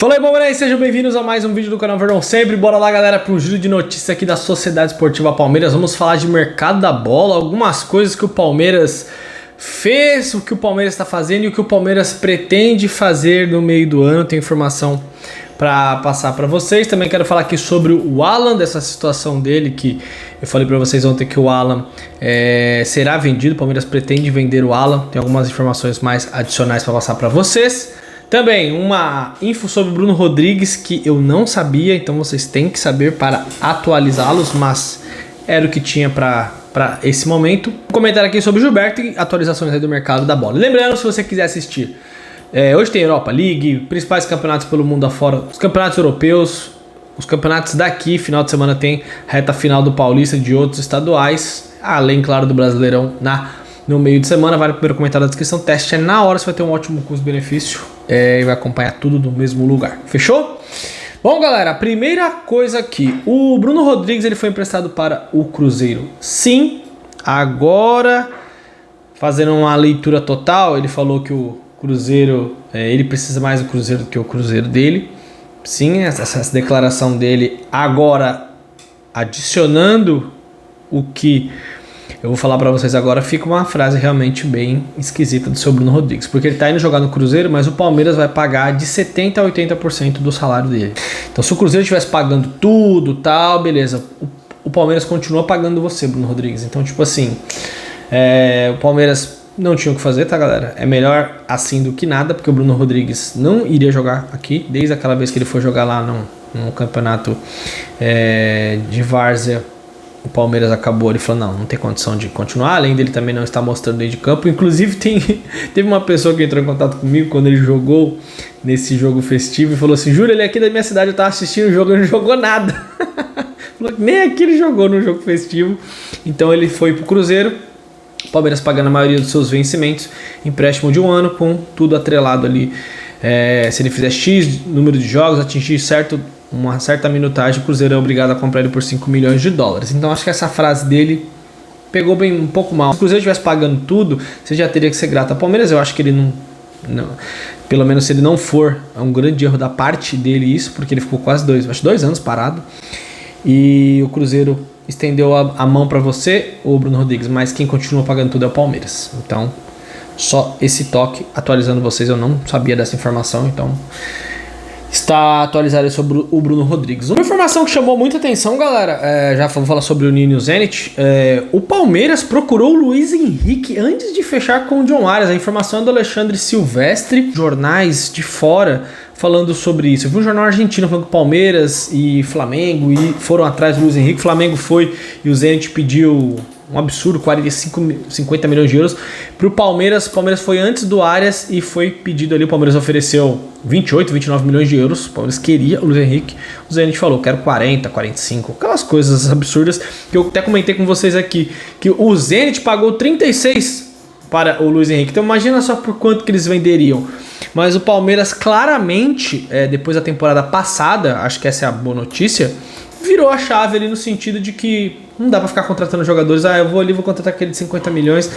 Fala aí, Palmeiras, sejam bem-vindos a mais um vídeo do canal Verdão Sempre. Bora lá, galera, para um giro de notícias aqui da Sociedade Esportiva Palmeiras. Vamos falar de mercado da bola, algumas coisas que o Palmeiras fez, o que o Palmeiras está fazendo e o que o Palmeiras pretende fazer no meio do ano. Tem informação para passar para vocês. Também quero falar aqui sobre o Alan, dessa situação dele, que eu falei para vocês ontem que o Alan será vendido. O Palmeiras pretende vender o Alan. Tem algumas informações mais adicionais para passar para vocês. Também uma info sobre o Bruno Rodrigues que eu não sabia, então vocês têm que saber para atualizá-los, mas era o que tinha para esse momento. Um comentário aqui sobre o Gilberto e atualizações aí do mercado da bola. Lembrando, se você quiser assistir, hoje tem Europa League, principais campeonatos pelo mundo afora, os campeonatos europeus, os campeonatos daqui, final de semana tem reta final do Paulista e de outros estaduais, além, claro, do Brasileirão no meio de semana. Vale o primeiro comentário da descrição, teste é na hora, você vai ter um ótimo custo-benefício e vai acompanhar tudo no mesmo lugar, fechou? Bom, galera, a primeira coisa aqui, o Bruno Rodrigues ele foi emprestado para o Cruzeiro. Sim, agora, fazendo uma leitura total, ele falou que o Cruzeiro, ele precisa mais do Cruzeiro do que o Cruzeiro dele. Sim, essa declaração dele agora, adicionando o que eu vou falar pra vocês agora, fica uma frase realmente bem esquisita do seu Bruno Rodrigues. Porque ele tá indo jogar no Cruzeiro, mas o Palmeiras vai pagar de 70% a 80% do salário dele. Então se o Cruzeiro estivesse pagando tudo, tal, beleza. O Palmeiras continua pagando você, Bruno Rodrigues. Então, tipo assim, o Palmeiras não tinha o que fazer, tá, galera? É melhor assim do que nada, porque o Bruno Rodrigues não iria jogar aqui. Desde aquela vez que ele foi jogar lá no campeonato de várzea, o Palmeiras acabou, ele falou, não tem condição de continuar, além dele também não estar mostrando dentro de campo. Inclusive teve uma pessoa que entrou em contato comigo quando ele jogou nesse jogo festivo e falou assim, Júlio, ele é aqui da minha cidade, eu tava assistindo o jogo, ele não jogou nada. Falou que nem aqui ele jogou no jogo festivo. Então ele foi pro Cruzeiro, o Palmeiras pagando a maioria dos seus vencimentos, empréstimo de um ano com tudo atrelado ali, se ele fizer X número de jogos, atingir uma certa minutagem, o Cruzeiro é obrigado a comprar ele por 5 milhões de dólares. Então acho que essa frase dele pegou bem um pouco mal. Se o Cruzeiro estivesse pagando tudo, você já teria que ser grato ao Palmeiras. Eu acho que ele não pelo menos se ele não for, é um grande erro da parte dele isso, porque ele ficou quase 2 anos parado. E o Cruzeiro estendeu a mão para você, o Bruno Rodrigues, mas quem continua pagando tudo é o Palmeiras. Então, só esse toque atualizando vocês, eu não sabia dessa informação, então está atualizado sobre o Bruno Rodrigues. Uma informação que chamou muita atenção, galera, já vou falar sobre o Ninho Zenit. O Palmeiras procurou o Luiz Henrique antes de fechar com o John Arias. A informação é do Alexandre Silvestre, jornais de fora falando sobre isso. Eu vi um jornal argentino falando que Palmeiras e Flamengo foram atrás do Luiz Henrique. O Flamengo foi e o Zenit pediu um absurdo, 50 milhões de euros para o Palmeiras. O Palmeiras foi antes do Arias e foi pedido ali. O Palmeiras ofereceu 28, 29 milhões de euros. O Palmeiras queria o Luiz Henrique. O Zenit falou, quero 40, 45. Aquelas coisas absurdas que eu até comentei com vocês aqui. Que o Zenit pagou 36 para o Luiz Henrique. Então imagina só por quanto que eles venderiam. Mas o Palmeiras claramente, depois da temporada passada, acho que essa é a boa notícia, virou a chave ali no sentido de que não dá pra ficar contratando jogadores. Eu vou ali, vou contratar aquele de 50 milhões.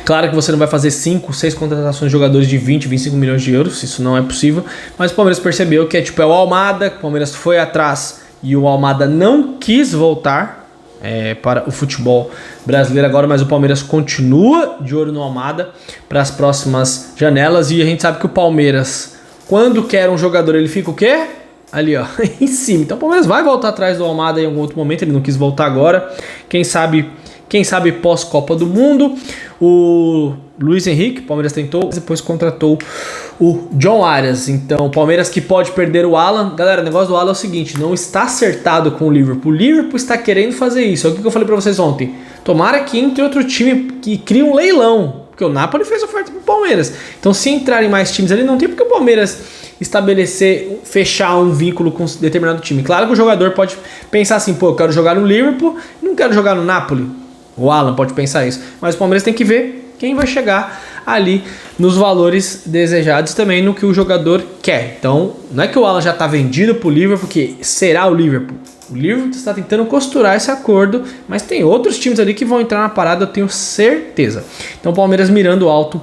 Claro que você não vai fazer 5, 6 contratações de jogadores de 20, 25 milhões de euros. Isso não é possível. Mas o Palmeiras percebeu que é o Almada. O Palmeiras foi atrás e o Almada não quis voltar para o futebol brasileiro agora. Mas o Palmeiras continua de olho no Almada para as próximas janelas. E a gente sabe que o Palmeiras, quando quer um jogador, ele fica o quê? Ali, ó, em cima. Então o Palmeiras vai voltar atrás do Almada em algum outro momento. Ele não quis voltar agora. Quem sabe pós-Copa do Mundo. O Luiz Henrique, o Palmeiras tentou, depois contratou o John Arias. Então o Palmeiras que pode perder o Alan. Galera, o negócio do Alan é o seguinte, não está acertado com o Liverpool. O Liverpool está querendo fazer isso. É o que eu falei pra vocês ontem. Tomara que entre outro time que crie um leilão. Porque o Napoli fez oferta pro Palmeiras. Então se entrarem mais times ali, não tem porque o Palmeiras fechar um vínculo com um determinado time. Claro que o jogador pode pensar assim, eu quero jogar no Liverpool, não quero jogar no Napoli. O Alan pode pensar isso. Mas o Palmeiras tem que ver quem vai chegar ali nos valores desejados, também no que o jogador quer. Então, não é que o Alan já está vendido pro Liverpool, porque será o Liverpool. O Liverpool está tentando costurar esse acordo, mas tem outros times ali que vão entrar na parada, eu tenho certeza. Então o Palmeiras mirando alto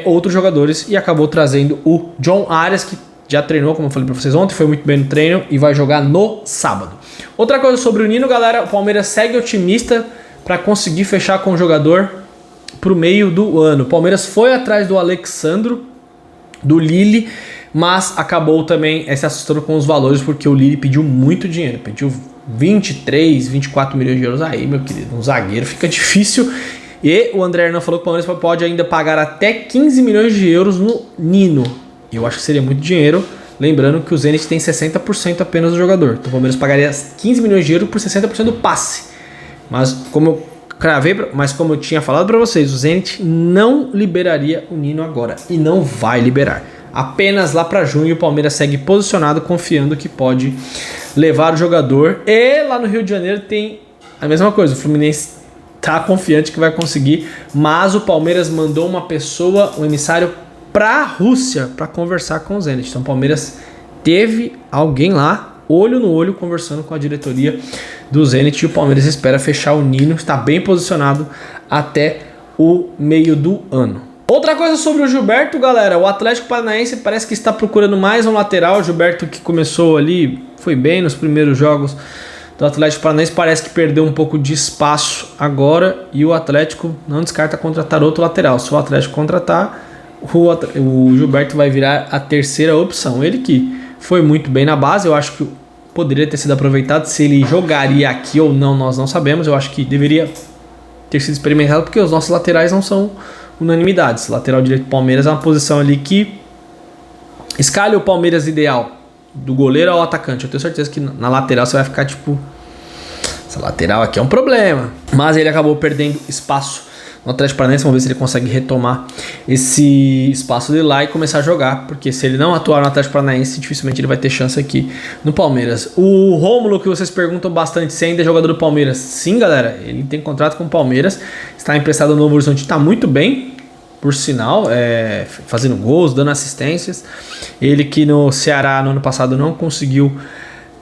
outros jogadores e acabou trazendo o John Arias, que já treinou, como eu falei pra vocês ontem, foi muito bem no treino e vai jogar no sábado. Outra coisa sobre o Nino, galera, o Palmeiras segue otimista para conseguir fechar com o jogador pro meio do ano. O Palmeiras foi atrás do Alexandro, do Lille, mas acabou também se assustando com os valores, porque o Lille pediu muito dinheiro, pediu 23, 24 milhões de euros. Aí, meu querido, um zagueiro fica difícil. E o André Hernan falou que o Palmeiras pode ainda pagar até 15 milhões de euros no Nino. Eu acho que seria muito dinheiro, lembrando que o Zenit tem 60% apenas do jogador. Então o Palmeiras pagaria 15 milhões de euros por 60% do passe. Mas como eu tinha falado para vocês, o Zenit não liberaria o Nino agora e não vai liberar. Apenas lá para junho o Palmeiras segue posicionado, confiando que pode levar o jogador. E lá no Rio de Janeiro tem a mesma coisa, o Fluminense tá confiante que vai conseguir, mas o Palmeiras mandou uma pessoa, um emissário para a Rússia para conversar com o Zenit. Então o Palmeiras teve alguém lá, olho no olho, conversando com a diretoria do Zenit, e o Palmeiras espera fechar o Nino, está bem posicionado até o meio do ano. Outra coisa sobre o Gilberto, galera, o Atlético Paranaense parece que está procurando mais um lateral. O Gilberto, que começou ali, foi bem nos primeiros jogos do Atlético Paranaense, parece que perdeu um pouco de espaço agora, e o Atlético não descarta contratar outro lateral. Se o Atlético contratar, o Gilberto vai virar a terceira opção. Ele que foi muito bem na base, eu acho que poderia ter sido aproveitado. Se ele jogaria aqui ou não, nós não sabemos. Eu acho que deveria ter sido experimentado, porque os nossos laterais não são unanimidades. Lateral direito do Palmeiras é uma posição ali que escalha o Palmeiras ideal, do goleiro ao atacante. Eu tenho certeza que na lateral você vai ficar tipo, essa lateral aqui é um problema. Mas ele acabou perdendo espaço no Atlético Paranaense. Vamos ver se ele consegue retomar esse espaço dele lá e começar a jogar, porque se ele não atuar no Atlético Paranaense, dificilmente ele vai ter chance aqui no Palmeiras. O Rômulo, que vocês perguntam bastante se ainda é jogador do Palmeiras, sim, galera, ele tem contrato com o Palmeiras, está emprestado no Novo Horizonte, está muito bem, por sinal, fazendo gols, dando assistências. Ele que no Ceará no ano passado não conseguiu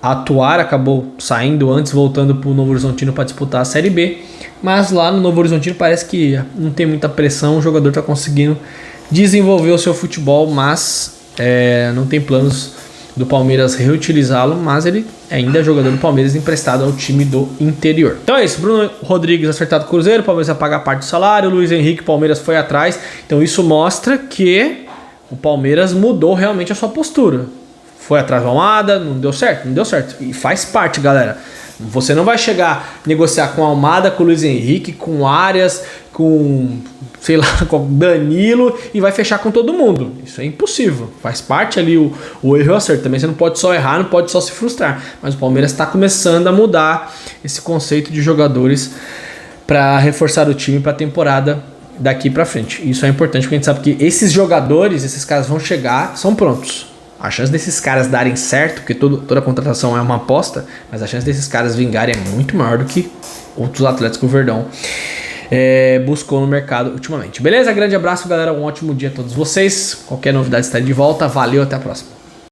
atuar, acabou saindo antes, voltando para o Novo Horizontino para disputar a Série B. Mas lá no Novo Horizontino parece que não tem muita pressão, o jogador está conseguindo desenvolver o seu futebol, mas não tem planos do Palmeiras reutilizá-lo, mas ele ainda é jogador do Palmeiras emprestado ao time do interior. Então é isso, Bruno Rodrigues acertado com o Cruzeiro, o Palmeiras vai pagar parte do salário, o Luiz Henrique, o Palmeiras foi atrás, então isso mostra que o Palmeiras mudou realmente a sua postura. Foi atrás da Almada, não deu certo, e faz parte, galera. Você não vai chegar a negociar com a Almada, com o Luiz Henrique, com o Arias, com, sei lá, com o Danilo e vai fechar com todo mundo. Isso é impossível. Faz parte ali o erro e o acerto. Também você não pode só errar, não pode só se frustrar. Mas o Palmeiras está começando a mudar esse conceito de jogadores para reforçar o time para a temporada daqui para frente. Isso é importante porque a gente sabe que esses jogadores, esses caras vão chegar, são prontos. A chance desses caras darem certo, porque toda contratação é uma aposta, mas a chance desses caras vingarem é muito maior do que outros atletas que o Verdão buscou no mercado ultimamente. Beleza? Grande abraço, galera. Um ótimo dia a todos vocês. Qualquer novidade está de volta. Valeu, até a próxima.